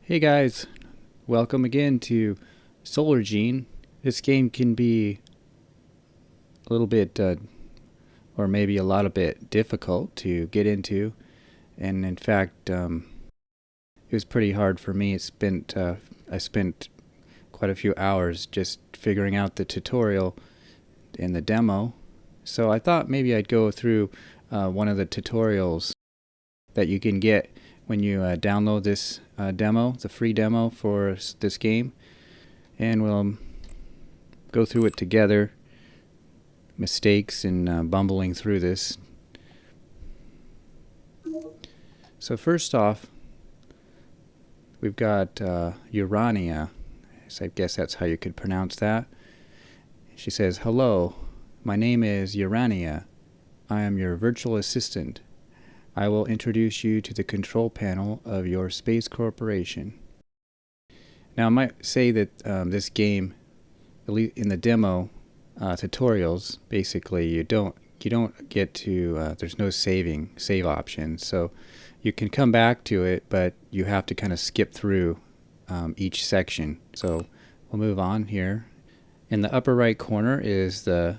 Hey guys, welcome again to Solargene. This game can be a little bit, or maybe a lot of bit difficult to get into, and in fact, it was pretty hard for me. I spent quite a few hours just figuring out the tutorial and the demo. So I thought maybe I'd go through one of the tutorials that you can get when you download this demo, the free demo for this game, and we'll go through it together. Mistakes and bumbling through this. So first off, we've got Urania. So I guess that's how you could pronounce that. She says, "Hello, my name is Urania. I am your virtual assistant. I will introduce you to the control panel of your space corporation." Now I might say that this game, at least in the demo tutorials, basically you don't get to there's no save option, so you can come back to it, but you have to kind of skip through each section. So we'll move on here. In the upper right corner is the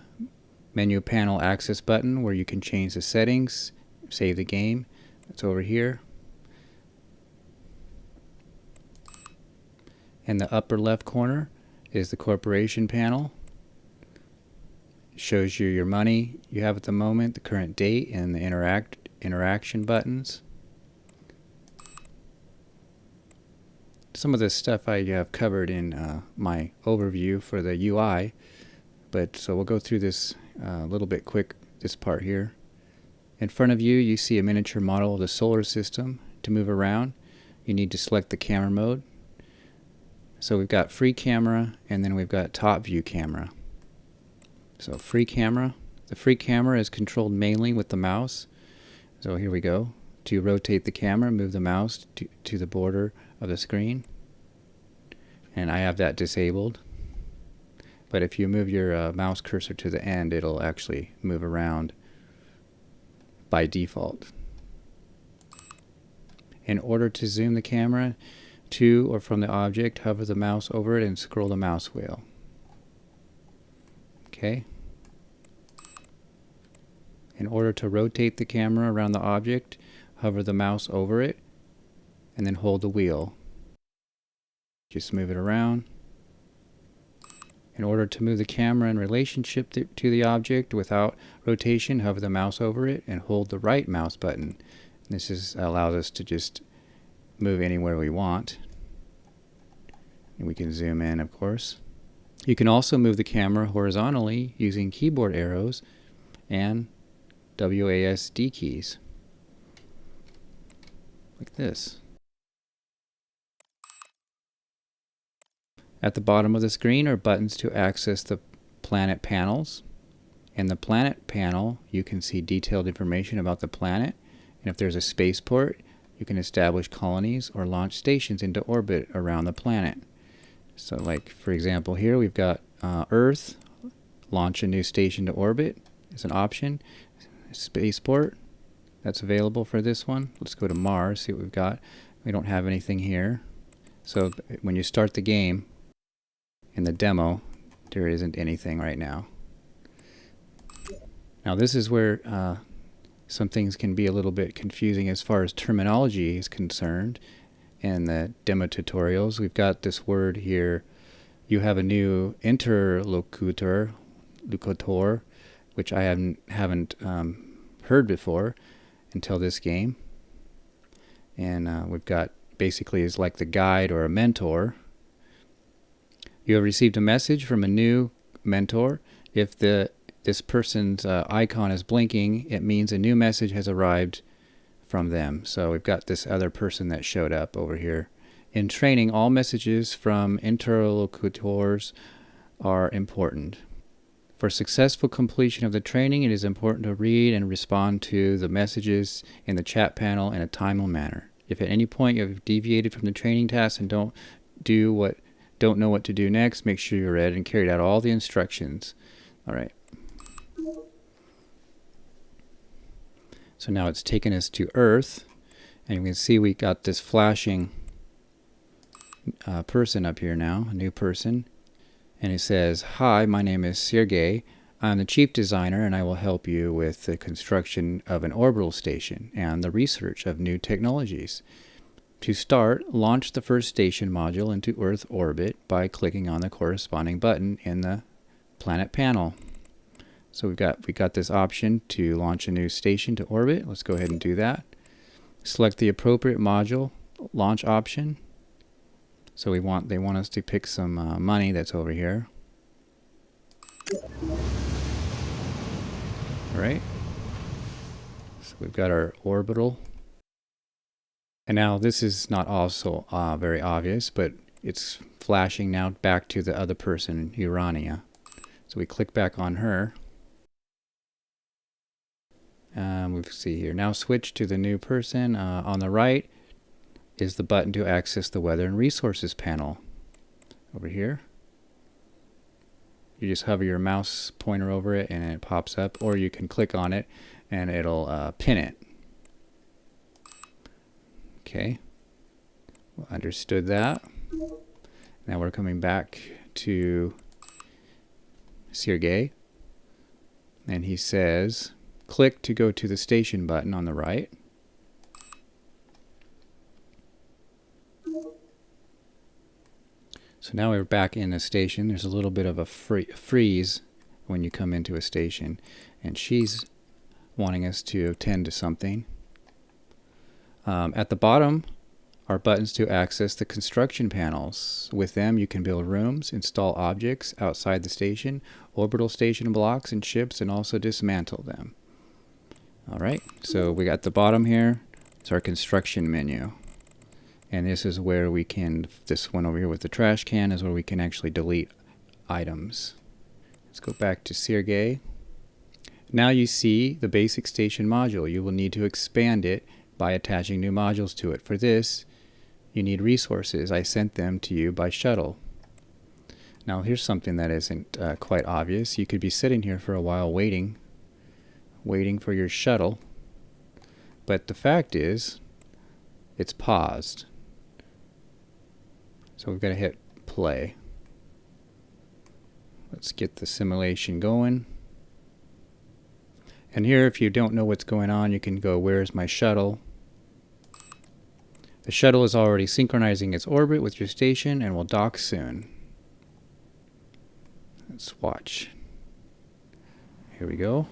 menu panel access button where you can change the settings, save the game. It's over here. In the upper left corner is the corporation panel. It shows you your money you have at the moment, the current date, and the interaction buttons. Some of this stuff I have covered in my overview for the UI, but so we'll go through this a little bit quick, this part here. In front of you, you see a miniature model of the solar system. To move around, you need to select the camera mode. So we've got free camera, and then we've got top view camera. So free camera. The free camera is controlled mainly with the mouse. So here we go. To rotate the camera, move the mouse to the border of the screen. And I have that disabled. But if you move your mouse cursor to the end, it'll actually move around by default. In order to zoom the camera to or from the object, hover the mouse over it and scroll the mouse wheel. Okay. In order to rotate the camera around the object, hover the mouse over it and then hold the wheel. Just move it around. In order to move the camera in relationship to the object without rotation, hover the mouse over it and hold the right mouse button. This allows us to just move anywhere we want. And we can zoom in, of course. You can also move the camera horizontally using keyboard arrows and WASD keys, like this. At the bottom of the screen are buttons to access the planet panels. In the planet panel, you can see detailed information about the planet, and if there's a spaceport, you can establish colonies or launch stations into orbit around the planet. So like, for example, here we've got Earth, launch a new station to orbit is an option. Spaceport, that's available for this one. Let's go to Mars, see what we've got. We don't have anything here. So when you start the game, in the demo, there isn't anything right now. Now this is where some things can be a little bit confusing as far as terminology is concerned. In the demo tutorials, we've got this word here. You have a new interlocutor, which I haven't heard before until this game. And we've got basically is like the guide or a mentor. You have received a message from a new mentor. If this person's icon is blinking, it means a new message has arrived from them. So we've got this other person that showed up over here. In training, all messages from interlocutors are important. For successful completion of the training, it is important to read and respond to the messages in the chat panel in a timely manner. If at any point you have deviated from the training task and don't know what to do next, make sure you read and carried out all the instructions. All right. So now it's taken us to Earth, and you can see we got this flashing person up here now, a new person. And it says, "Hi, my name is Sergey. I'm the chief designer, and I will help you with the construction of an orbital station and the research of new technologies. To start, launch the first station module into Earth orbit by clicking on the corresponding button in the planet panel." So we got this option to launch a new station to orbit. Let's go ahead and do that. Select the appropriate module launch option. So they want us to pick some money that's over here. All right. So we've got our orbital. And now this is not also very obvious, but it's flashing now back to the other person, Urania. So we click back on her. We see here. Now switch to the new person. On the right is the button to access the weather and resources panel. Over here. You just hover your mouse pointer over it and it pops up, or you can click on it and it'll pin it. Okay. Well, understood that. Now we're coming back to Sergey. And he says, click to go to the station button on the right. So now we're back in the station. There's a little bit of a freeze when you come into a station. And she's wanting us to attend to something. At the bottom are buttons to access the construction panels. With them, you can build rooms, install objects outside the station, orbital station blocks and ships, and also dismantle them. All right, so we got the bottom here. It's our construction menu. And this is where we can, this one over here with the trash can is where we can actually delete items. Let's go back to Sergey. Now you see the basic station module. You will need to expand it by attaching new modules to it. For this, you need resources. I sent them to you by shuttle. Now here's something that isn't quite obvious. You could be sitting here for a while waiting for your shuttle. But the fact is, it's paused. So we've got to hit play. Let's get the simulation going. And here, if you don't know what's going on, you can go, where's my shuttle? The shuttle is already synchronizing its orbit with your station and will dock soon. Let's watch. Here we go.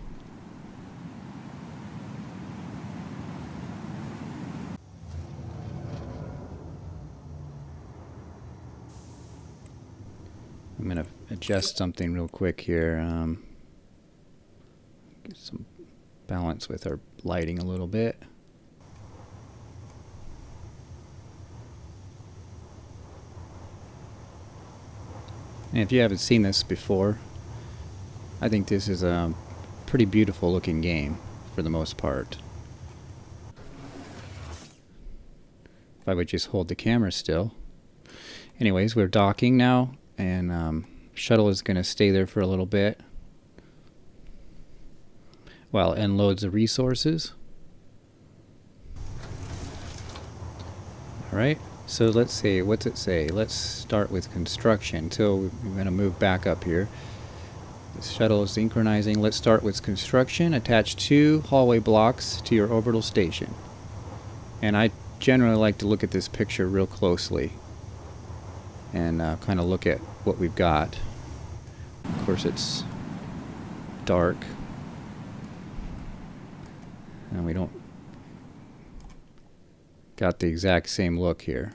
I'm going to adjust something real quick here. Get some balance with our lighting a little bit. And if you haven't seen this before, I think this is a pretty beautiful looking game for the most part. If I would just hold the camera still. Anyways, we're docking now, and shuttle is going to stay there for a little bit while it unloads the resources. Alright, so let's see, what's it say? Let's start with construction. So we're going to move back up here. The shuttle is synchronizing. Let's start with construction. Attach 2 hallway blocks to your orbital station. And I generally like to look at this picture real closely and kind of look at what we've got. Of course, it's dark, and we don't got the exact same look here.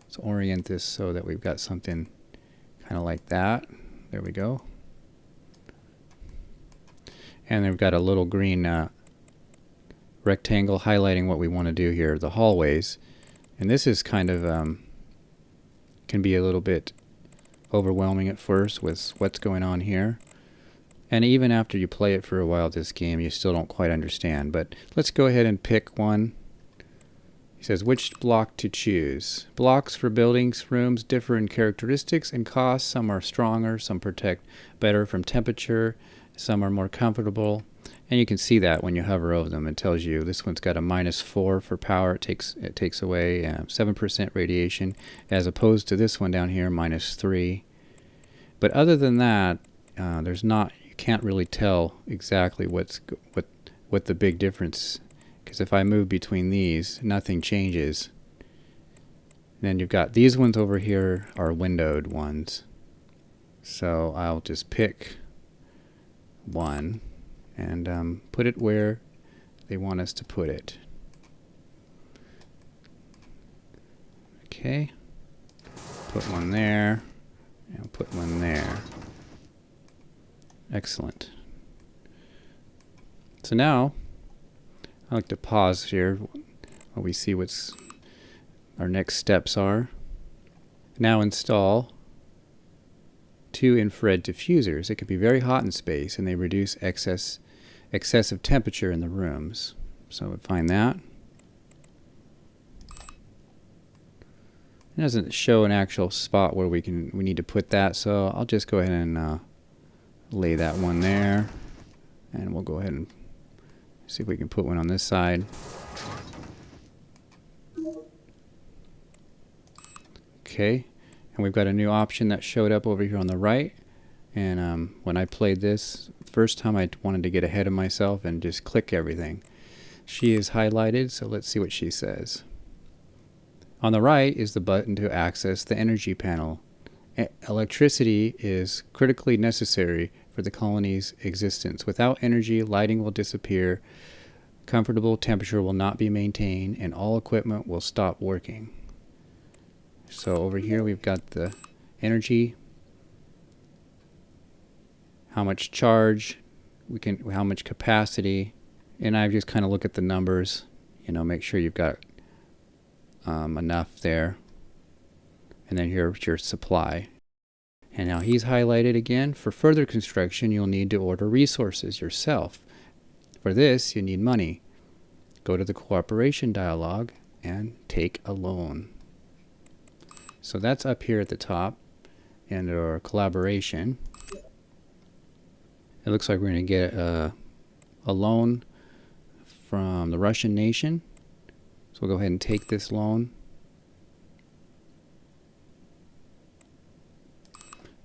Let's orient this so that we've got something kind of like that. There we go. And then we've got a little green rectangle highlighting what we want to do here, the hallways. And this is kind of can be a little bit overwhelming at first with what's going on here. And even after you play it for a while, this game, you still don't quite understand. But let's go ahead and pick one. He says which block to choose. Blocks for buildings, rooms differ in characteristics and cost. Some are stronger, some protect better from temperature, some are more comfortable, And you can see that when you hover over them, it tells you this one's got a -4 for power. It takes away 7% radiation, as opposed to this one down here, -3. But other than that, you can't really tell exactly what the big difference. Because if I move between these, nothing changes. Then you've got these ones over here are windowed ones. So I'll just pick one and put it where they want us to put it. Okay, put one there, and put one there. Excellent. So now, I like to pause here while we see what's our next steps are. Now install 2 infrared diffusers. It can be very hot in space, and they reduce excessive temperature in the rooms. So we'll find that. It doesn't show an actual spot where we need to put that, so I'll just go ahead and lay that one there, and we'll go ahead and see if we can put one on this side. Okay, and we've got a new option that showed up over here on the right. And when I played this first time, I wanted to get ahead of myself and just click everything. She is highlighted, so let's see what she says. On the right is the button to access the energy panel. Electricity is critically necessary for the colony's existence. Without energy, lighting will disappear, comfortable temperature will not be maintained, and all equipment will stop working. So over here we've got the energy, how much charge, how much capacity, and I just kind of look at the numbers, make sure you've got enough there. And then here's your supply. And now he's highlighted again. For further construction, you'll need to order resources yourself. For this, you need money. Go to the cooperation dialog and take a loan. So that's up here at the top under collaboration. It looks like we're going to get a loan from the Russian nation. So we'll go ahead and take this loan.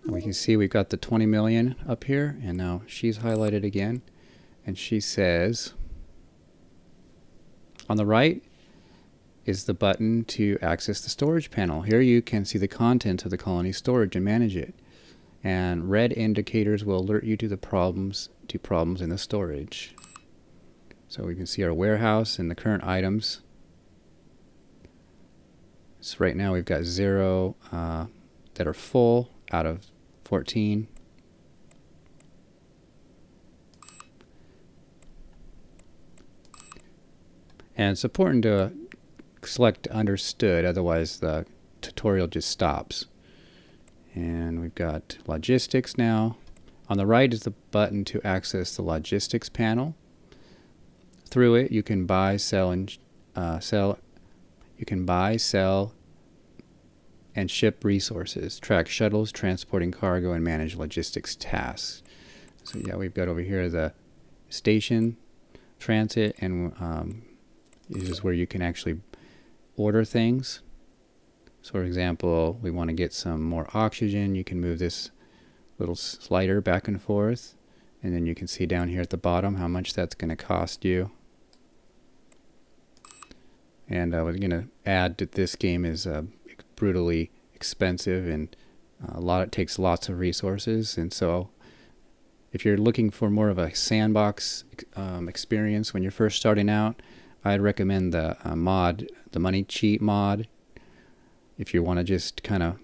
And we can see we've got the 20 million up here, and now she's highlighted again, and she says on the right is the button to access the storage panel. Here you can see the contents of the colony storage and manage it. And red indicators will alert you to the problems in the storage. So we can see our warehouse and the current items. So right now we've got 0 that are full out of 14. And it's important to select understood, otherwise the tutorial just stops. And we've got logistics now. On the right is the button to access the logistics panel. Through it, you can buy, sell, and ship resources, track shuttles, transporting cargo, and manage logistics tasks. So yeah, we've got over here the station, transit, and this is where you can actually order things. So for example, we want to get some more oxygen. You can move this little slider back and forth, and then you can see down here at the bottom how much that's going to cost you. And we're going to add that this game is brutally expensive, and it takes lots of resources. And so if you're looking for more of a sandbox experience when you're first starting out, I'd recommend the the money cheat mod. If you want to just kind of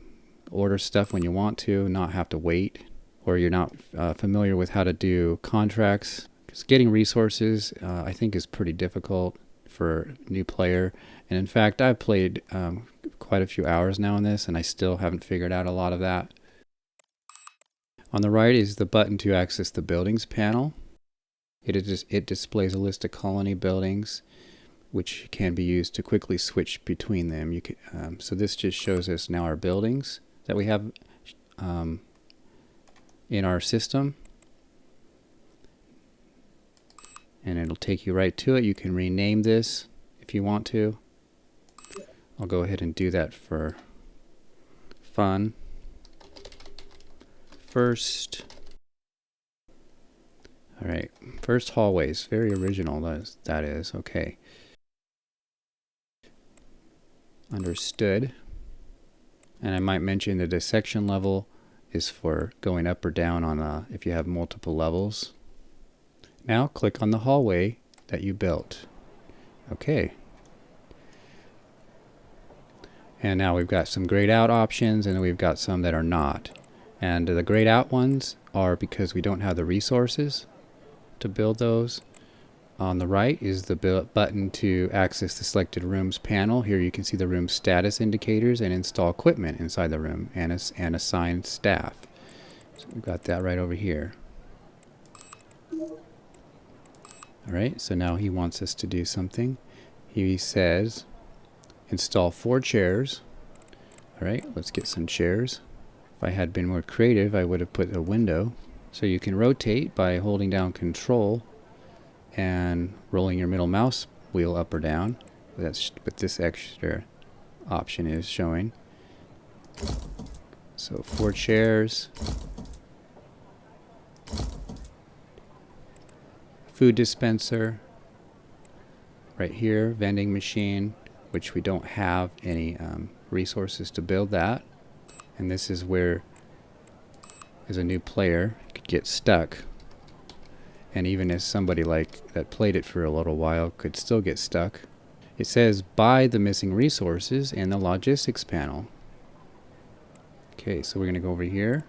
order stuff when you want to, not have to wait, or you're not familiar with how to do contracts. Because getting resources, I think, is pretty difficult for a new player. And in fact, I've played quite a few hours now in this, and I still haven't figured out a lot of that. On the right is the button to access the buildings panel. It displays a list of colony buildings, which can be used to quickly switch between them. So this just shows us now our buildings that we have in our system. and it'll take you right to it. You can rename this if you want to. I'll go ahead and do that for fun. First, all right, first hallways, very original, that is, okay. Understood. And I might mention that the section level is for going up or down on if you have multiple levels. Now click on the hallway that you built. Okay. And now we've got some grayed out options, and we've got some that are not. And the grayed out ones are because we don't have the resources to build those. On the right is the button to access the selected rooms panel. Here you can see the room status indicators and install equipment inside the room and assign staff. So we've got that right over here. Alright, so now he wants us to do something. He says install 4 chairs. Alright, let's get some chairs. If I had been more creative, I would have put a window. So you can rotate by holding down Control and rolling your middle mouse wheel up or down. That's what this extra option is showing. So 4 chairs. Food dispenser. Right here, vending machine, which we don't have any resources to build that. And this is where, as a new player, you could get stuck. And even as somebody like that played it for a little while could still get stuck. It says buy the missing resources in the logistics panel. Okay, so we're going to go over here.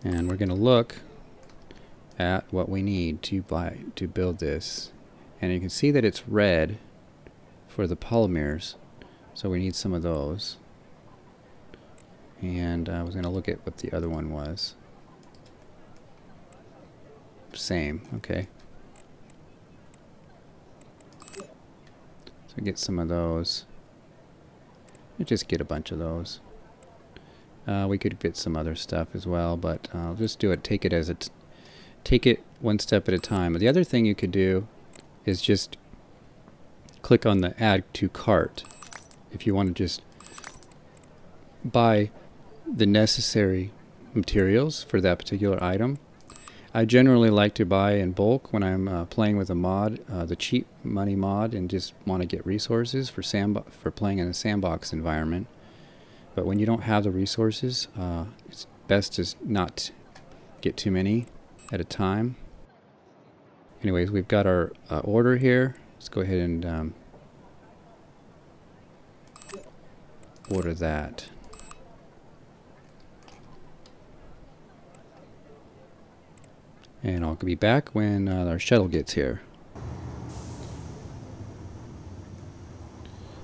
And we're going to look at what we need to buy to build this. And you can see that it's red for the polymers. So we need some of those. And I was going to look at what the other one was. Same, okay. So get some of those. Just get a bunch of those. We could get some other stuff as well, but I'll just do it. Take it one step at a time. The other thing you could do is just click on the Add to Cart if you want to just buy the necessary materials for that particular item. I generally like to buy in bulk when I'm playing with a mod, the cheap money mod, and just want to get resources for playing in a sandbox environment. But when you don't have the resources, it's best to not get too many at a time. Anyways, we've got our order here. Let's go ahead and order that. And I'll be back when our shuttle gets here.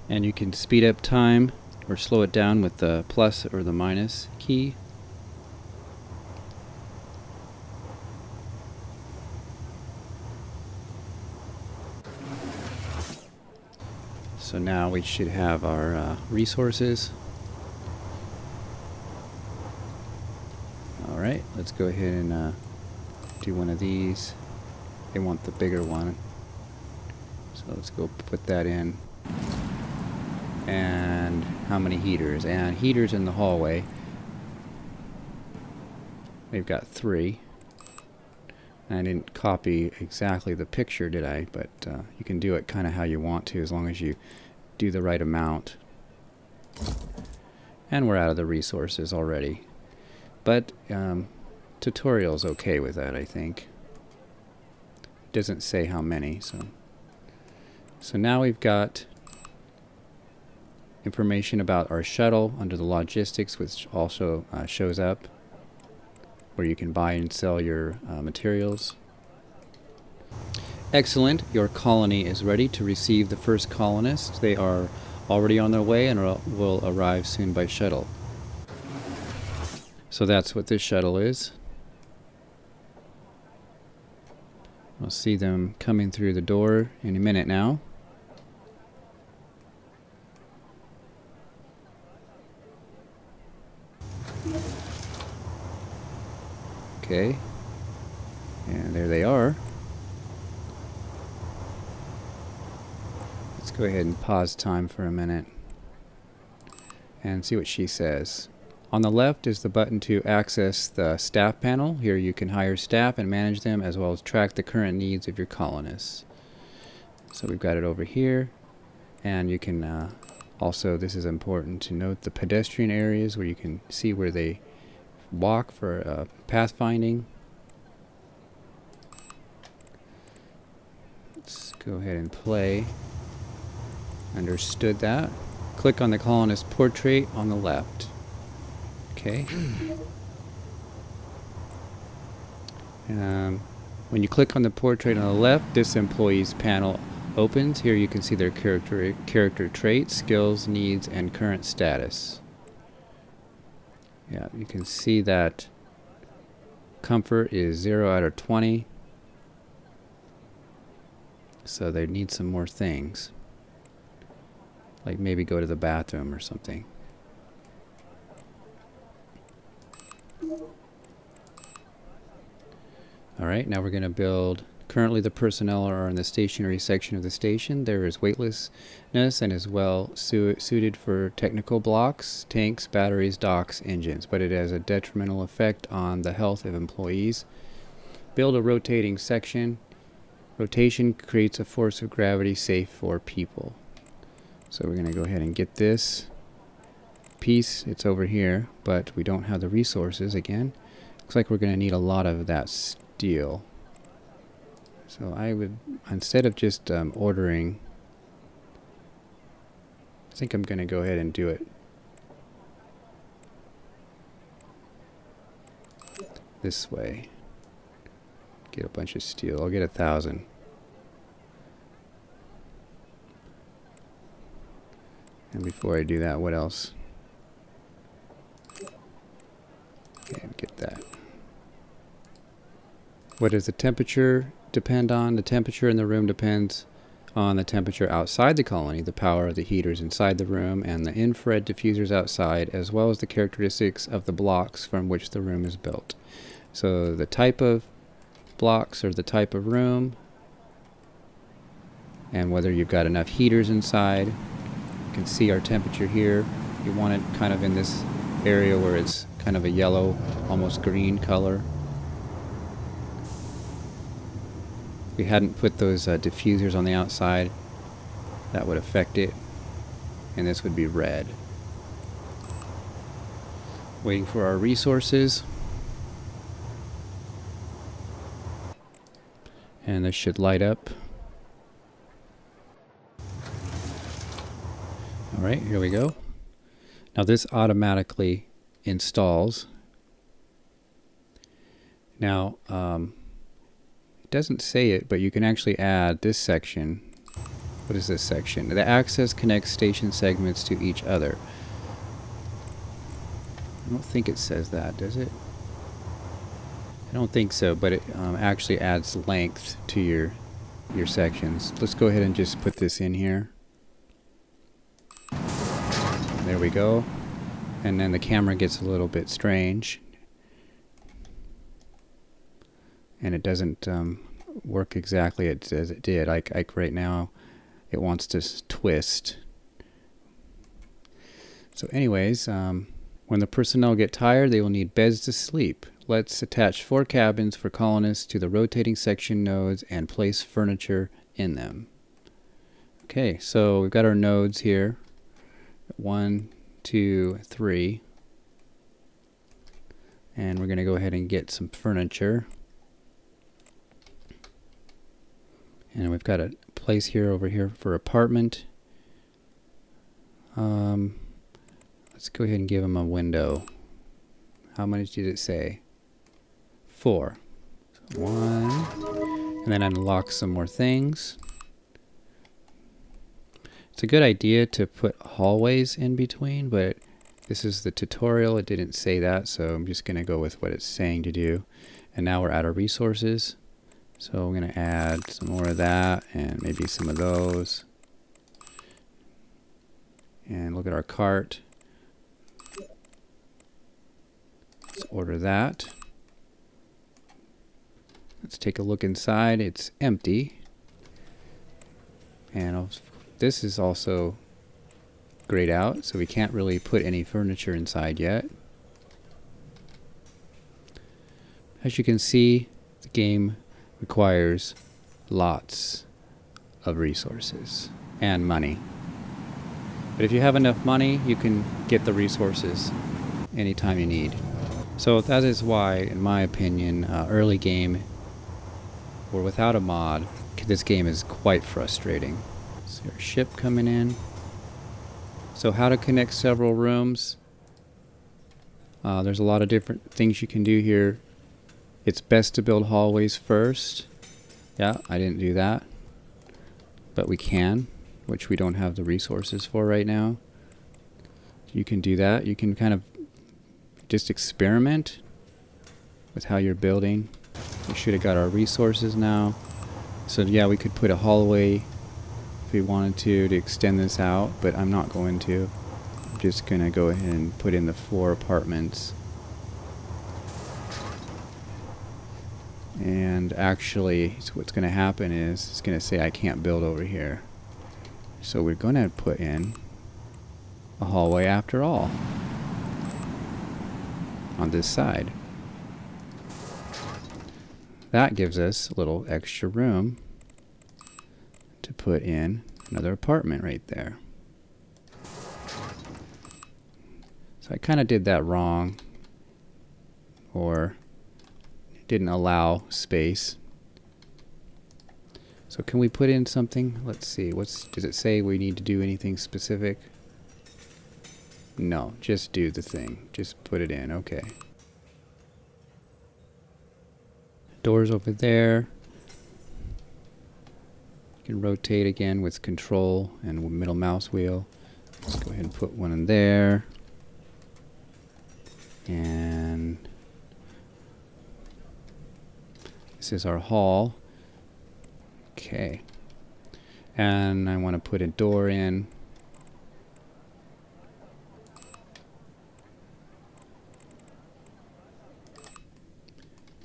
And you can speed up time or slow it down with the plus or the minus key. So now we should have our resources. Alright, let's go ahead and do one of these. They want the bigger one. So let's go put that in. And how many heaters? And heaters in the hallway. We've got 3. I didn't copy exactly the picture, did I? But you can do it kind of how you want to, as long as you do the right amount. And we're out of the resources already. But tutorial's okay with that, I think. It doesn't say how many, so now we've got information about our shuttle under the logistics, which also shows up where you can buy and sell your materials. Excellent. Your colony is ready to receive the first colonists. They are already on their way and will arrive soon by shuttle. So that's what this shuttle is. We'll see them coming through the door in a minute now. Okay. And there they are. go ahead and pause time for a minute and see what she says. On the left is the button to access the staff panel. Here you can hire staff and manage them, as well as track the current needs of your colonists. So we've got it over here, and you can also, this is important to note, the pedestrian areas where you can see where they walk for pathfinding. Let's go ahead and play. Understood that. Click on the colonist portrait on the left. Okay. When you click on the portrait on the left, this employee's panel opens. Here you can see their character traits, skills, needs, and current status. Yeah, you can see that comfort is 0 out of 20. So they need some more things. Like maybe go to the bathroom or something. Alright, now we're going to build. Currently the personnel are in the stationary section of the station. There is weightlessness and is well suited for technical blocks, tanks, batteries, docks, engines, but it has a detrimental effect on the health of employees. Build a rotating section. Rotation creates a force of gravity safe for people. So we're going to go ahead and get this piece. It's over here, but we don't have the resources again. Looks like we're going to need a lot of that steel. So I would, instead of just ordering, I think I'm going to go ahead and do it this way. Get a bunch of steel. I'll get 1,000. And before I do that, what else? Okay, get that. What does the temperature depend on? The temperature in the room depends on the temperature outside the colony, the power of the heaters inside the room, and the infrared diffusers outside, as well as the characteristics of the blocks from which the room is built. So the type of blocks or the type of room, and whether you've got enough heaters inside. You can see our temperature here. You want it kind of in this area where it's kind of a yellow, almost green color. If we hadn't put those diffusers on the outside, that would affect it, and this would be red. Waiting for our resources. And this should light up. Alright, here we go. Now this automatically installs. Now, it doesn't say it, but you can actually add this section. What is this section? The access connects station segments to each other. I don't think it says that, does it? I don't think so, but it actually adds length to your sections. Let's go ahead and just put this in here. There we go. And then the camera gets a little bit strange. And it doesn't work exactly as it did. Like right now, it wants to twist. So anyways, when the personnel get tired, they will need beds to sleep. Let's attach 4 cabins for colonists to the rotating section nodes and place furniture in them. Okay, so we've got our nodes here. 1, 2, 3. And we're going to go ahead and get some furniture. And we've got a place here over here for apartment. Let's go ahead and give them a window. How much did it say? 4. So 1. And then unlock some more things. It's a good idea to put hallways in between, but this is the tutorial. It didn't say that, so I'm just going to go with what it's saying to do. And now we're out of resources. So I'm going to add some more of that and maybe some of those. And look at our cart. Let's order that. Let's take a look inside. It's empty. And I'll this is also grayed out, so we can't really put any furniture inside yet. As you can see, the game requires lots of resources and money. But if you have enough money, you can get the resources anytime you need. So that is why, in my opinion, early game or without a mod, this game is quite frustrating. See our ship coming in. So how to connect several rooms. There's a lot of different things you can do here. It's best to build hallways first. Yeah, I didn't do that. But we can, which we don't have the resources for right now. You can do that. You can kind of just experiment with how you're building. We should have got our resources now. So yeah, we could put a hallway if we wanted to extend this out, but I'm not going to. I'm just going to go ahead and put in the 4 apartments. And actually, so what's going to happen is it's going to say I can't build over here. So we're going to put in a hallway after all on this side. That gives us a little extra room to put in another apartment right there. So I kind of did that wrong, or didn't allow space. So can we put in something? Let's see. Does it say we need to do anything specific? No, just do the thing. Just put it in. Okay. Doors over there. You can rotate again with control and middle mouse wheel. Let's go ahead and put one in there. And this is our hall. Okay. And I want to put a door in.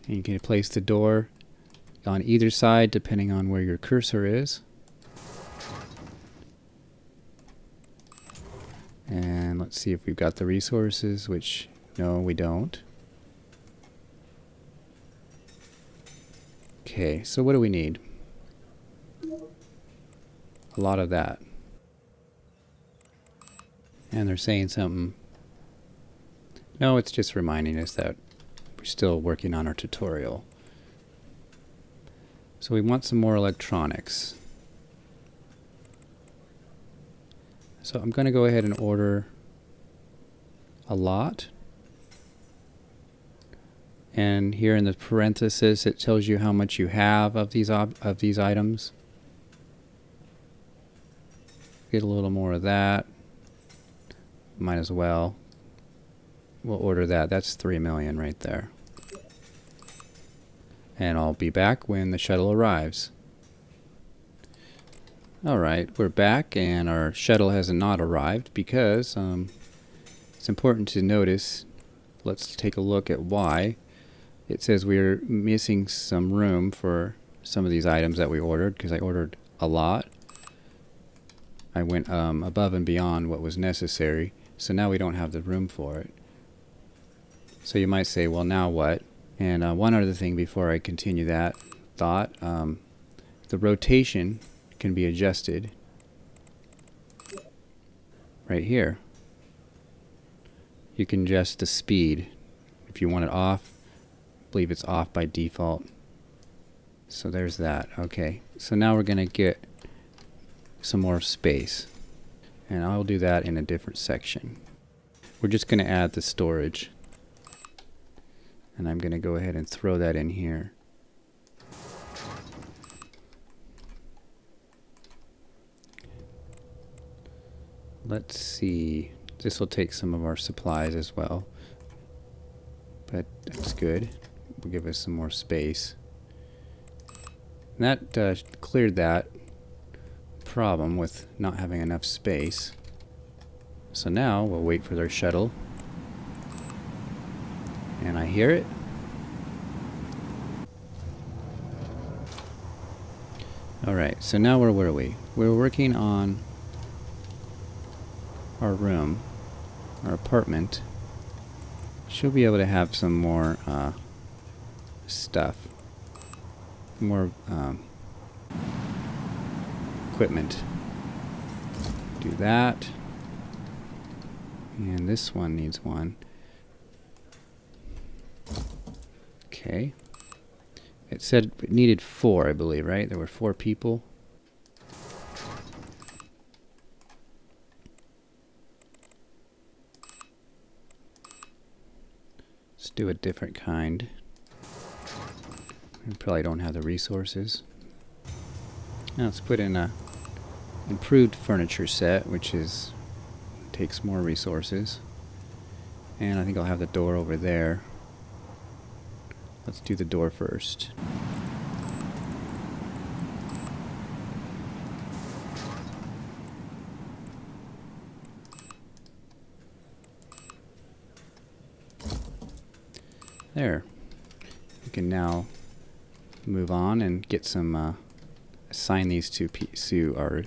And you can place the door on either side depending on where your cursor is. And let's see if we've got the resources, which no, we don't. Okay, so what do we need? A lot of that. And they're saying something. No, it's just reminding us that we're still working on our tutorial. So we want some more electronics. So I'm going to go ahead and order a lot. And here in the parenthesis, it tells you how much you have of these items. Get a little more of that. Might as well. We'll order that. That's 3 million right there. And I'll be back when the shuttle arrives. Alright, we're back and our shuttle has not arrived because it's important to notice. Let's take a look at why. It says we're missing some room for some of these items that we ordered because I ordered a lot. I went above and beyond what was necessary, so now we don't have the room for it. So you might say, well, now what? And one other thing before I continue that thought, the rotation can be adjusted right here. You can adjust the speed. If you want it off, I believe it's off by default. So there's that. Okay, so now we're going to get some more space. And I'll do that in a different section. We're just going to add the storage. And I'm going to go ahead and throw that in here. Let's see. This will take some of our supplies as well. But that's good. Will give us some more space. And that cleared that problem with not having enough space. So now we'll wait for their shuttle. And I hear it. Alright, so now where were we? We were working on our room, our apartment, she'll be able to have some more stuff, more equipment. Do that. And this one needs one. Okay. It said it needed 4, I believe, right? There were 4 people. Let's do a different kind. We probably don't have the resources. Now let's put in a improved furniture set, which takes more resources. And I think I'll have the door over there. Let's do the door first. There. We can now move on and get some, assign these to our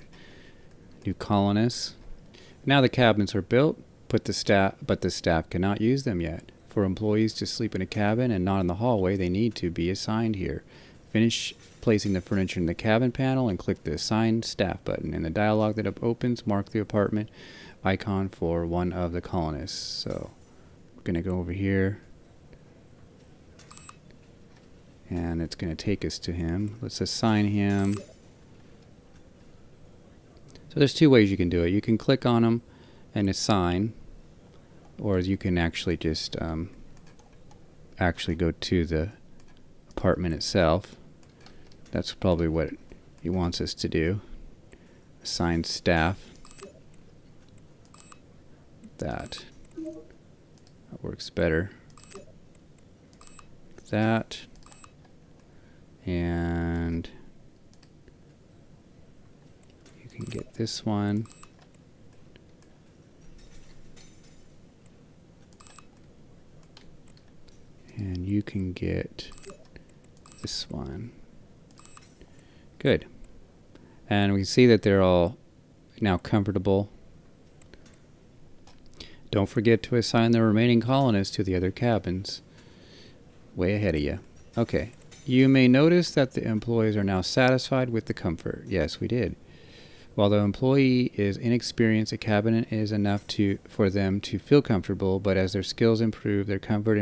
new colonists. Now the cabins are built, but the staff cannot use them yet. For employees to sleep in a cabin and not in the hallway, they need to be assigned here. Finish placing the furniture in the cabin panel and click the Assign Staff button. In the dialog that opens, mark the apartment icon for one of the colonists. So we're going to go over here, and it's going to take us to him. Let's assign him. So there's 2 ways you can do it. You can click on him and assign, or you can actually just actually go to the apartment itself. That's probably what he wants us to do. Assign staff. That works better. That. And you can get this one. And you can get this one. Good. And we can see that they're all now comfortable. Don't forget to assign the remaining colonists to the other cabins. Way ahead of you. Okay. You may notice that the employees are now satisfied with the comfort. Yes, we did. While the employee is inexperienced, a cabin is enough for them to feel comfortable, but as their skills improve, their comfort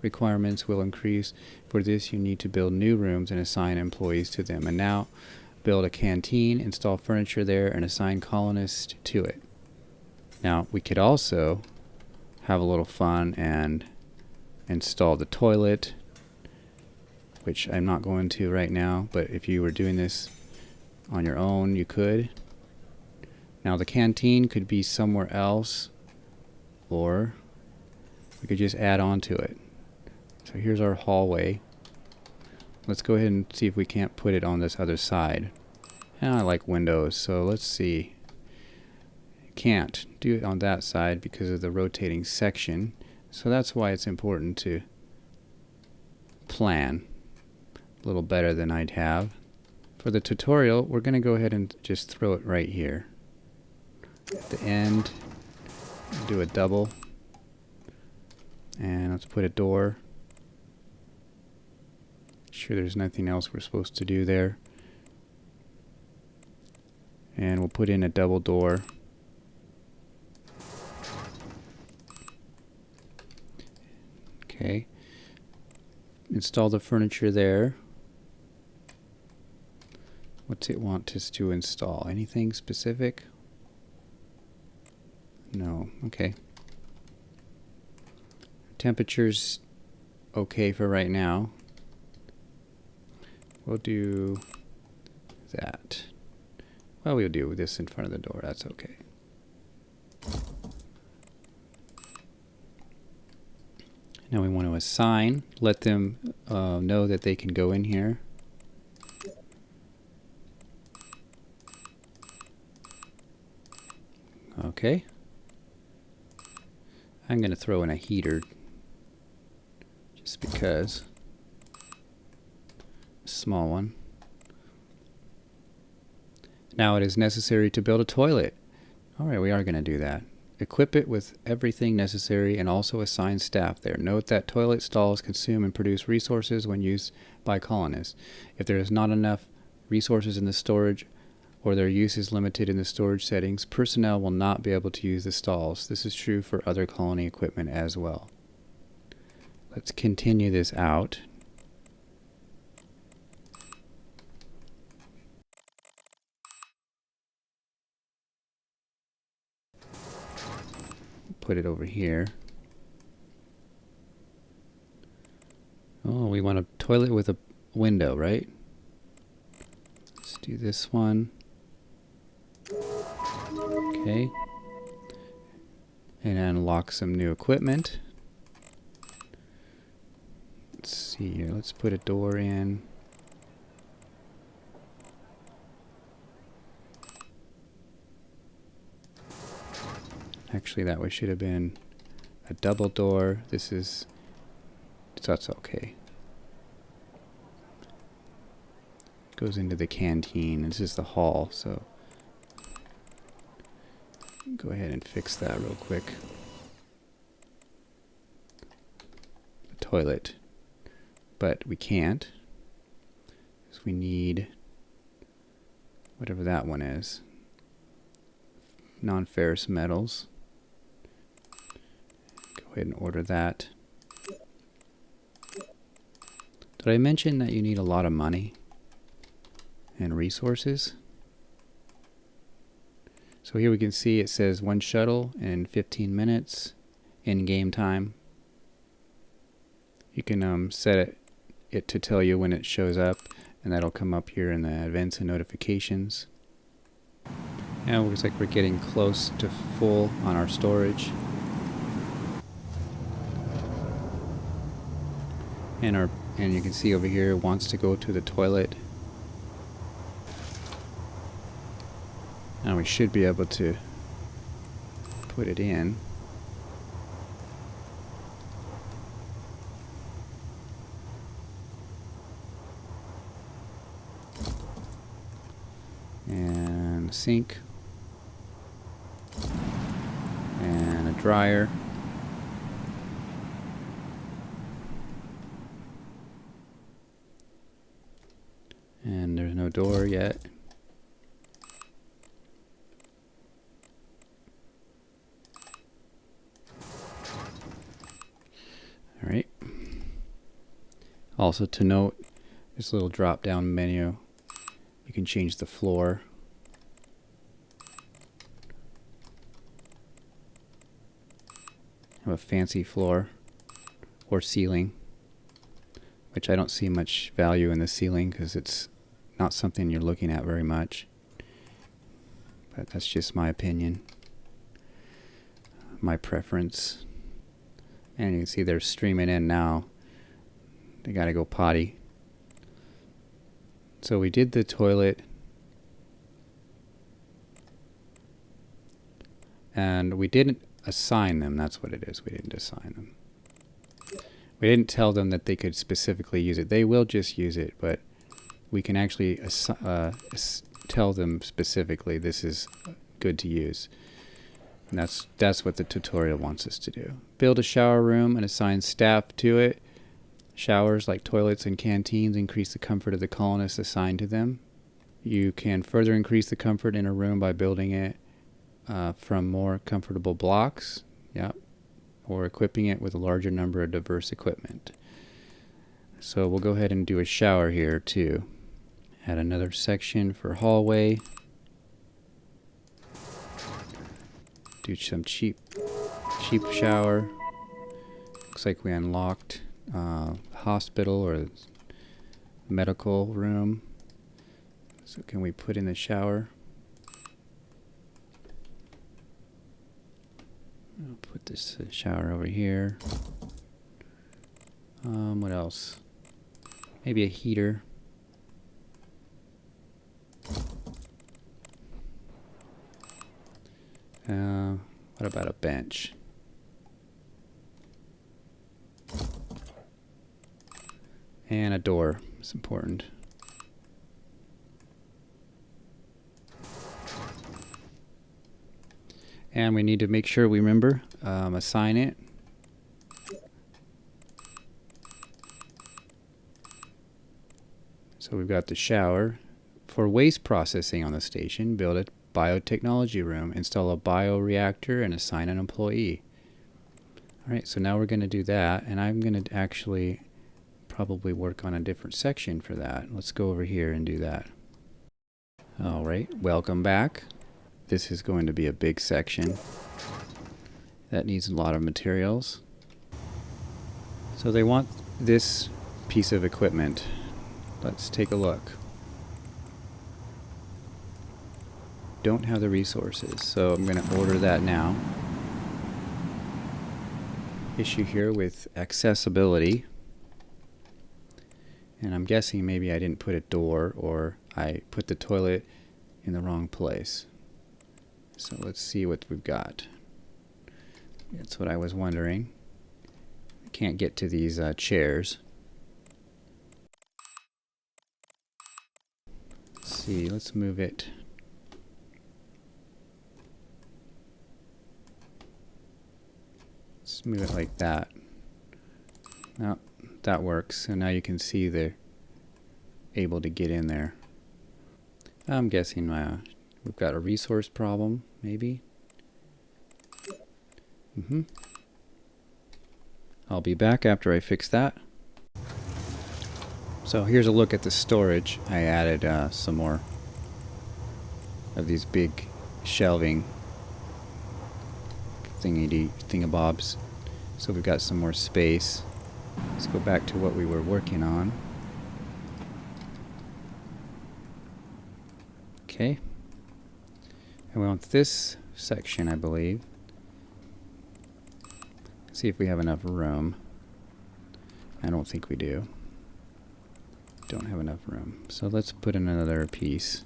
requirements will increase. For this, you need to build new rooms and assign employees to them. And now, build a canteen, install furniture there, and assign colonists to it. Now, we could also have a little fun and install the toilet, which I'm not going to right now, but if you were doing this on your own, you could. Now the canteen could be somewhere else, or we could just add on to it. So here's our hallway. Let's go ahead and see if we can't put it on this other side. And I like windows, so let's see. Can't do it on that side because of the rotating section. So that's why it's important to plan a little better than I'd have. For the tutorial, we're going to go ahead and just throw it right here. At the end, do a double. And let's put a door. Sure there's nothing else we're supposed to do there. And we'll put in a double door. Okay. Install the furniture there. What's it want us to install? Anything specific? No. Okay. Temperature's okay for right now. We'll do that. Well, we'll do this in front of the door. That's okay. Now we want to assign. Let them know that they can go in here. Okay. I'm going to throw in a heater just because. A small one. Now it is necessary to build a toilet. Alright, we are going to do that. Equip it with everything necessary and also assign staff there. Note that toilet stalls consume and produce resources when used by colonists. If there is not enough resources in the storage or their use is limited in the storage settings, personnel will not be able to use the stalls. This is true for other colony equipment as well. Let's continue this out. Put it over here. Oh, we want a toilet with a window, right? Let's do this one. Okay. And unlock some new equipment. Let's see here. Let's put a door in. Actually, that way should have been a double door. This is, that's okay. Goes into the canteen. This is the hall, so go ahead and fix that real quick. The toilet. But we can't, because we need whatever that one is. Non-ferrous metals. Go ahead and order that. Did I mention that you need a lot of money and resources? So here we can see it says 1 shuttle in 15 minutes in game time. You can set it to tell you when it shows up, and that'll come up here in the events and notifications. Now it looks like we're getting close to full on our storage. And you can see over here it wants to go to the toilet. Now we should be able to put it in. And a sink. And a dryer. And there's no door yet. Alright. Also to note, this little drop down menu, you can change the floor. Have a fancy floor or ceiling, which I don't see much value in the ceiling because it's not something you're looking at very much. But that's just my opinion, my preference. And you can see they're streaming in now. They gotta go potty. So we did the toilet. And we didn't assign them. That's what it is. We didn't assign them. We didn't tell them that they could specifically use it. They will just use it, but we can actually tell them specifically this is good to use. And that's what the tutorial wants us to do. Build a shower room and assign staff to it. Showers like toilets and canteens increase the comfort of the colonists assigned to them. You can further increase the comfort in a room by building it from more comfortable blocks. Yep. Or equipping it with a larger number of diverse equipment. So we'll go ahead and do a shower here too. Add another section for hallway. Do some cheap shower. Looks like we unlocked hospital or medical room. So can we put in the shower? I'll put this shower over here. What else? Maybe a heater. What about a bench? And a door. It's important. And we need to make sure we remember, assign it. So we've got the shower. For waste processing on the station, build a biotechnology room, install a bioreactor, and assign an employee. Alright, so now we're going to do that, and I'm going to actually probably work on a different section for that. Let's go over here and do that. Alright, welcome back. This is going to be a big section that needs a lot of materials. So they want this piece of equipment. Let's take a look. Don't have the resources, so I'm going to order that now. Issue here with accessibility. And I'm guessing maybe I didn't put a door, or I put the toilet in the wrong place. So let's see what we've got. That's what I was wondering. I can't get to these chairs. Let's see, let's move it. Let's move it like that. Now that works. So now you can see they're able to get in there. I'm guessing we've got a resource problem, maybe. I'll be back after I fix that. So here's a look at the storage. I added some more of these big shelving thingamabobs. So we've got some more space. Let's go back to what we were working on. Okay. And we want this section, I believe. See if we have enough room. I don't think we do. Don't have enough room. So let's put in another piece.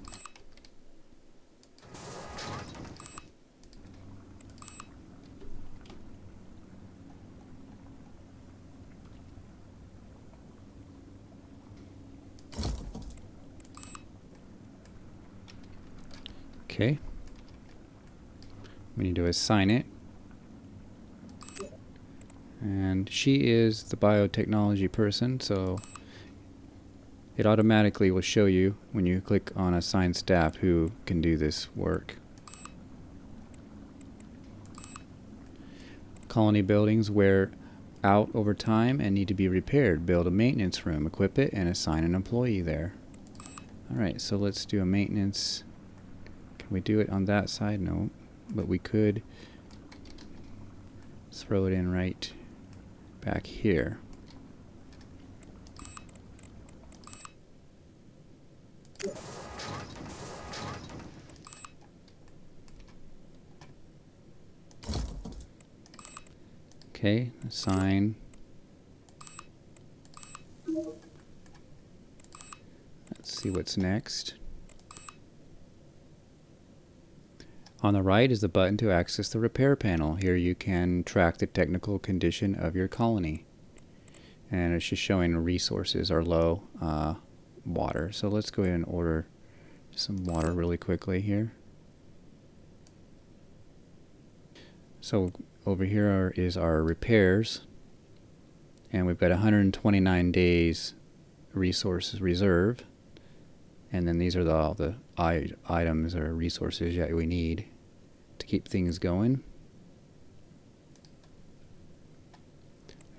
Okay. We need to assign it. And she is the biotechnology person, so it automatically will show you when you click on assign staff who can do this work. Colony buildings wear out over time and need to be repaired. Build a maintenance room, equip it, and assign an employee there. Alright, so let's do a maintenance. Can we do it on that side? No, but we could throw it in right back here. Okay, assign. Let's see what's next. On the right is the button to access the repair panel. Here you can track the technical condition of your colony. And it's just showing resources are low, water. So let's go ahead and order some water really quickly here. So over here is our repairs. And we've got 129 days resources reserve. And then these are all the items or resources that we need to keep things going.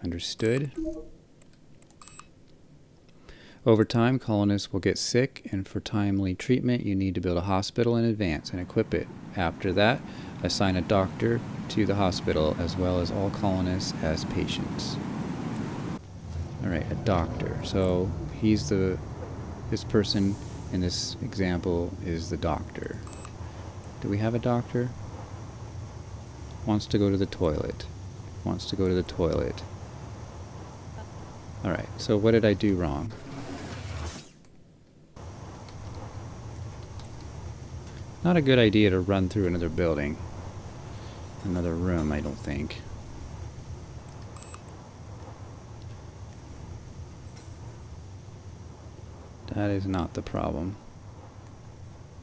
Understood. Over time, colonists will get sick, and for timely treatment, you need to build a hospital in advance and equip it. After that, assign a doctor to the hospital, as well as all colonists as patients. Alright, a doctor. So he's this person in this example is the doctor. Do we have a doctor? Wants to go to the toilet. Wants to go to the toilet. Alright, so what did I do wrong? Not a good idea to run through another building. Another room, I don't think. That is not the problem.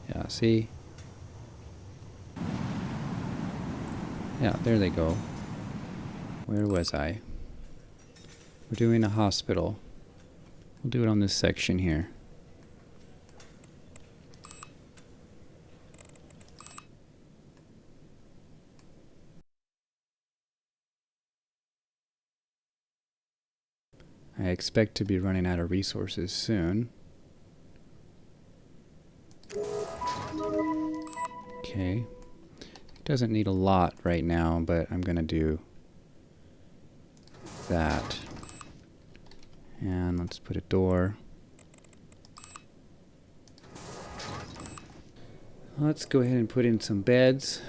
Yeah, see? Yeah, there they go. Where was I? We're doing a hospital. We'll do it on this section here. I expect to be running out of resources soon. Okay. It doesn't need a lot right now, but I'm going to do that. And let's put a door. Let's go ahead and put in some beds.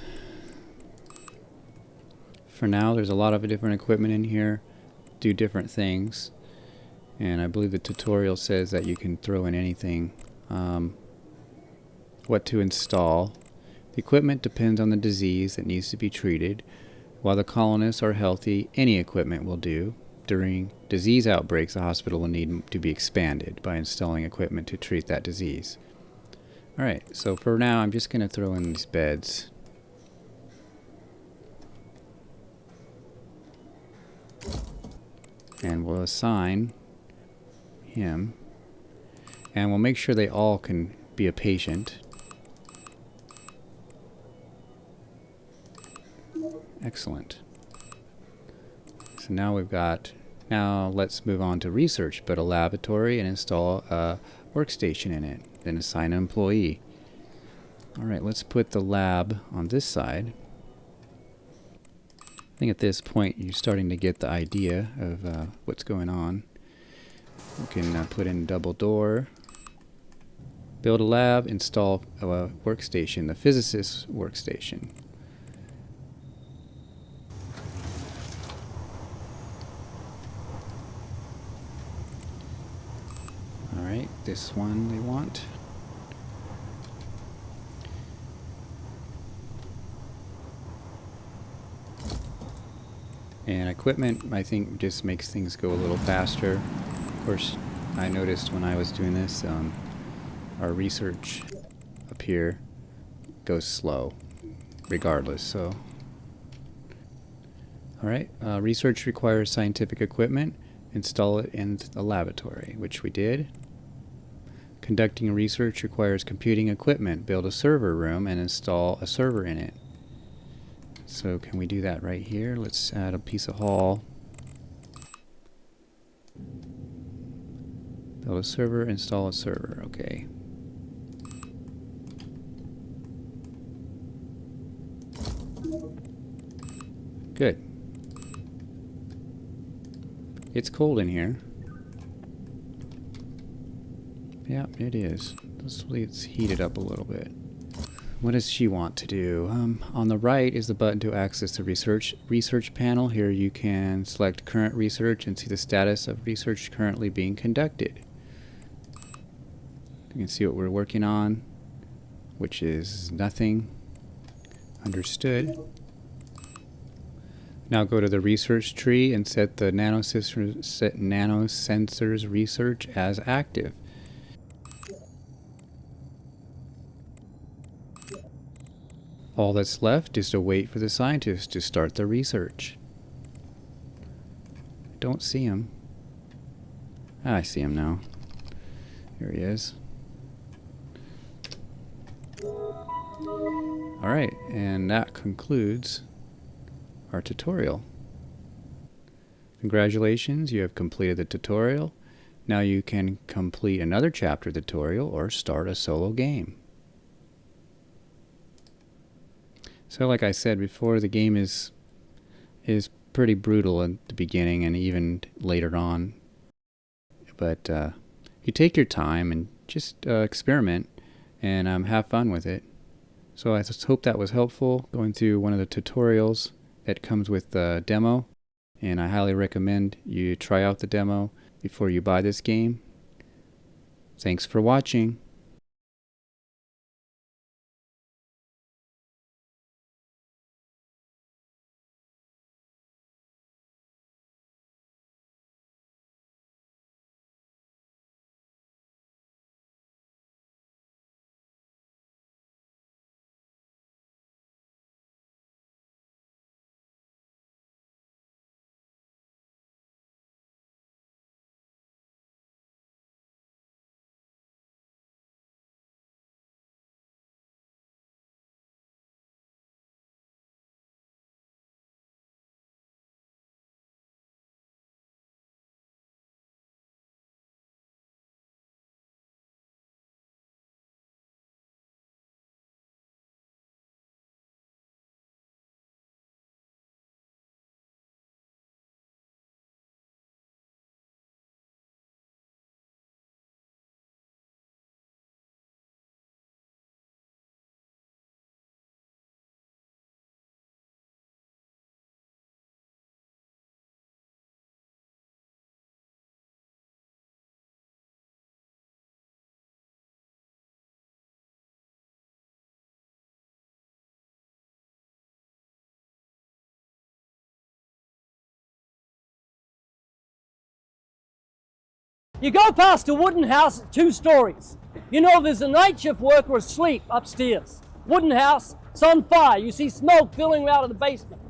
For now, there's a lot of different equipment in here, do different things. And I believe the tutorial says that you can throw in anything. What to install. The equipment depends on the disease that needs to be treated. While the colonists are healthy, any equipment will do. During disease outbreaks, the hospital will need to be expanded by installing equipment to treat that disease. Alright, so for now I'm just going to throw in these beds. And we'll assign him. And we'll make sure they all can be a patient. Excellent. So now we've got, now let's move on to research, but a laboratory and install a workstation in it. Then assign an employee. Alright, let's put the lab on this side. I think at this point you're starting to get the idea of what's going on. We can put in a double door. Build a lab, install a workstation, the physicist's workstation. Alright, this one they want. And equipment, I think, just makes things go a little faster. Of course, I noticed when I was doing this, our research up here goes slow, regardless. So, alright, research requires scientific equipment. Install it in the laboratory, which we did. Conducting research requires computing equipment. Build a server room and install a server in it. So can we do that right here? Let's add a piece of hall. Build a server, install a server. Okay. Good. It's cold in here. Yeah, it is. Let's heat it up a little bit. What does she want to do? On the right is the button to access the research panel. Here you can select current research and see the status of research currently being conducted. You can see what we're working on, which is nothing. Understood. Now go to the research tree and set the nanosensors research as active. All that's left is to wait for the scientists to start the research. I don't see him. Ah, I see him now. Here he is. Alright, and that concludes our tutorial. Congratulations, you have completed the tutorial. Now you can complete another chapter tutorial or start a solo game. So like I said before, the game is pretty brutal at the beginning and even later on. But you take your time and just experiment and have fun with it. So I just hope that was helpful, going through one of the tutorials that comes with the demo. And I highly recommend you try out the demo before you buy this game. Thanks for watching. You go past a wooden house at 2 stories. You know there's a night shift worker asleep upstairs. Wooden house, it's on fire. You see smoke billowing out of the basement.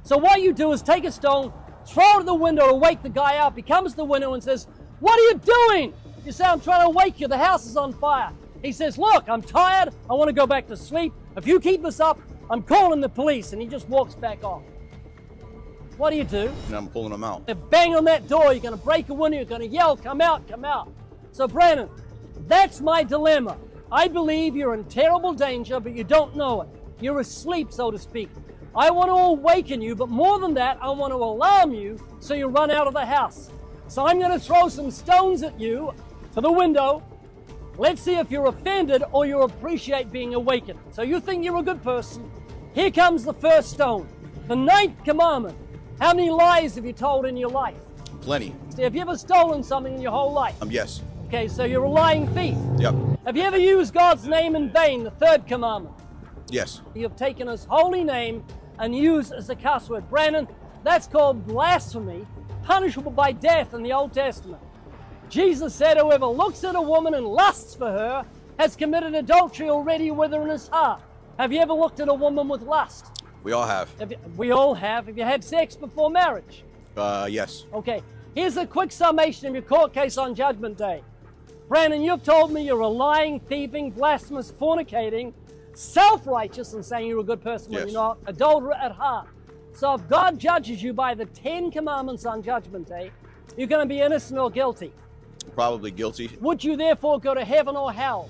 So what you do is take a stone, throw it at the window to wake the guy up. He comes to the window and says, "What are you doing?" You say, "I'm trying to wake you. The house is on fire." He says, "Look, I'm tired. I want to go back to sleep. If you keep this up, I'm calling the police." And he just walks back off. What do you do? And I'm pulling them out. They bang on that door. You're going to break a window. You're going to yell, "Come out, come out." So Brandon, that's my dilemma. I believe you're in terrible danger, but you don't know it. You're asleep, so to speak. I want to awaken you, but more than that, I want to alarm you so you run out of the house. So I'm going to throw some stones at you to the window. Let's see if you're offended or you appreciate being awakened. So you think you're a good person. Here comes the first stone. The 9th commandment. How many lies have you told in your life? Plenty. Have you ever stolen something in your whole life? Yes. Okay, so you're a lying thief. Yep. Have you ever used God's name in vain, the 3rd commandment? Yes. You've taken his holy name and used as a cuss word. Brandon, that's called blasphemy, punishable by death in the Old Testament. Jesus said, "Whoever looks at a woman and lusts for her has committed adultery already with her in his heart." Have you ever looked at a woman with lust? We all have. We all have. Have you had sex before marriage? Yes. Okay, here's a quick summation of your court case on Judgment Day. Brandon, you've told me you're a lying, thieving, blasphemous, fornicating, self-righteous and saying you're a good person when Yes. you're not, adulterer at heart. So if God judges you by the 10 commandments on Judgment Day, you're going to be innocent or guilty. Probably guilty. Would you therefore go to heaven or hell?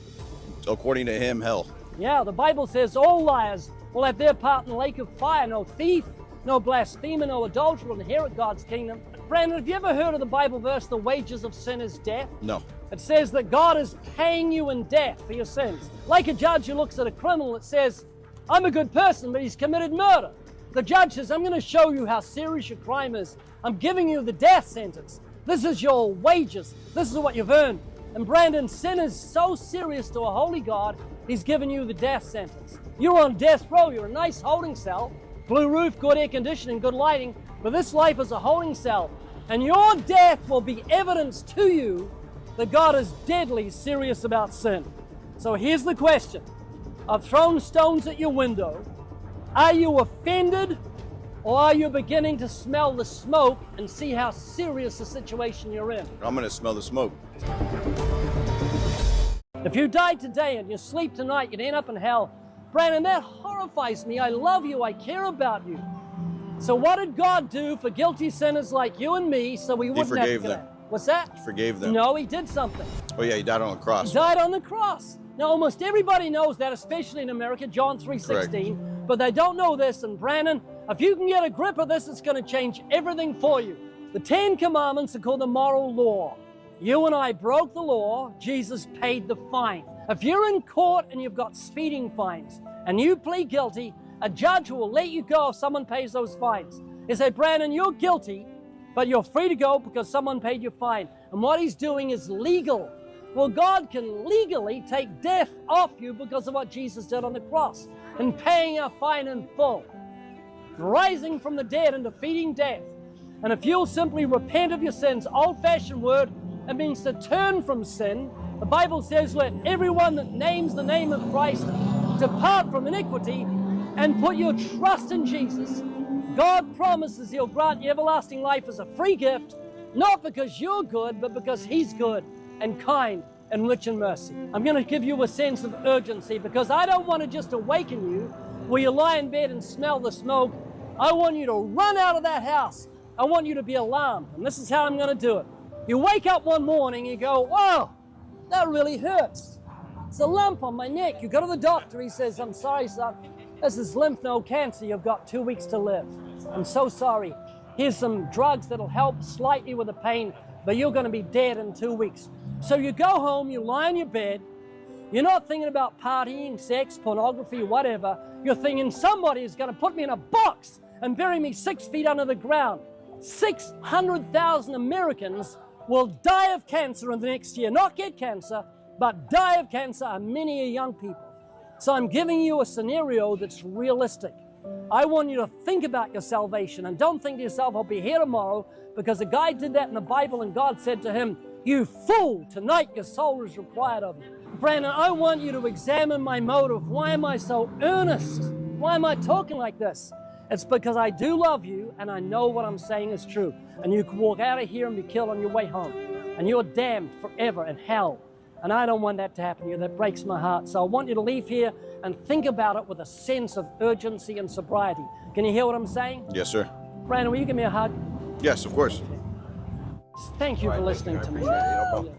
According to him, hell. Yeah, the Bible says all liars will have their part in the lake of fire. No thief, no blasphemer, no adulterer will inherit God's kingdom. Brandon, have you ever heard of the Bible verse, "The wages of sin is death"? No. It says that God is paying you in death for your sins. Like a judge who looks at a criminal that says, "I'm a good person, but he's committed murder." The judge says, "I'm going to show you how serious your crime is. I'm giving you the death sentence. This is your wages. This is what you've earned." And Brandon, sin is so serious to a holy God, he's given you the death sentence. You're on death row. You're a nice holding cell. Blue roof, good air conditioning, good lighting. But this life is a holding cell. And your death will be evidence to you that God is deadly serious about sin. So here's the question. I've thrown stones at your window. Are you offended, or are you beginning to smell the smoke and see how serious the situation you're in? I'm going to smell the smoke. If you died today and you sleep tonight, you'd end up in hell. Brandon, that horrifies me. I love you. I care about you. So what did God do for guilty sinners like you and me so we wouldn't have to forgave get them. out? What's that? He forgave them. No, he did something. Oh yeah, he died on the cross. He died on the cross. Now, almost everybody knows that, especially in America, John 3:16. But they don't know this. And Brandon, if you can get a grip of this, it's going to change everything for you. The 10 commandments are called the moral law. You and I broke the law. Jesus paid the fine. If you're in court and you've got speeding fines and you plead guilty, a judge will let you go if someone pays those fines. They say, "Brandon, you're guilty, but you're free to go because someone paid your fine." And what he's doing is legal. Well, God can legally take death off you because of what Jesus did on the cross and paying our fine in full, rising from the dead and defeating death. And if you'll simply repent of your sins, old-fashioned word, it means to turn from sin. The Bible says, "Let everyone that names the name of Christ depart from iniquity and put your trust in Jesus." God promises he'll grant you everlasting life as a free gift, not because you're good, but because he's good and kind and rich in mercy. I'm going to give you a sense of urgency because I don't want to just awaken you where you lie in bed and smell the smoke. I want you to run out of that house. I want you to be alarmed, and this is how I'm going to do it. You wake up one morning, you go, "Whoa, that really hurts. It's a lump on my neck." You go to the doctor, he says, "I'm sorry, son. This is lymph node cancer. You've got 2 weeks to live. I'm so sorry. Here's some drugs that'll help slightly with the pain, but you're going to be dead in 2 weeks." So you go home, you lie in your bed. You're not thinking about partying, sex, pornography, whatever. You're thinking somebody is going to put me in a box and bury me 6 feet under the ground. 600,000 Americans will die of cancer in the next year. Not get cancer, but die of cancer, and many are young people. So I'm giving you a scenario that's realistic. I want you to think about your salvation and don't think to yourself, "I'll be here tomorrow," because a guy did that in the Bible and God said to him, You fool! Tonight your soul is required of you. Brandon, I want you to examine my motive. Why am I so earnest? Why am I talking like this? It's because I do love you and I know what I'm saying is true. And you can walk out of here and be killed on your way home. And you're damned forever in hell. And I don't want that to happen to you. That breaks my heart. So I want you to leave here and think about it with a sense of urgency and sobriety. Can you hear what I'm saying? Yes, sir. Brandon, will you give me a hug? Yes, of course. Thank you for listening to me. No problem.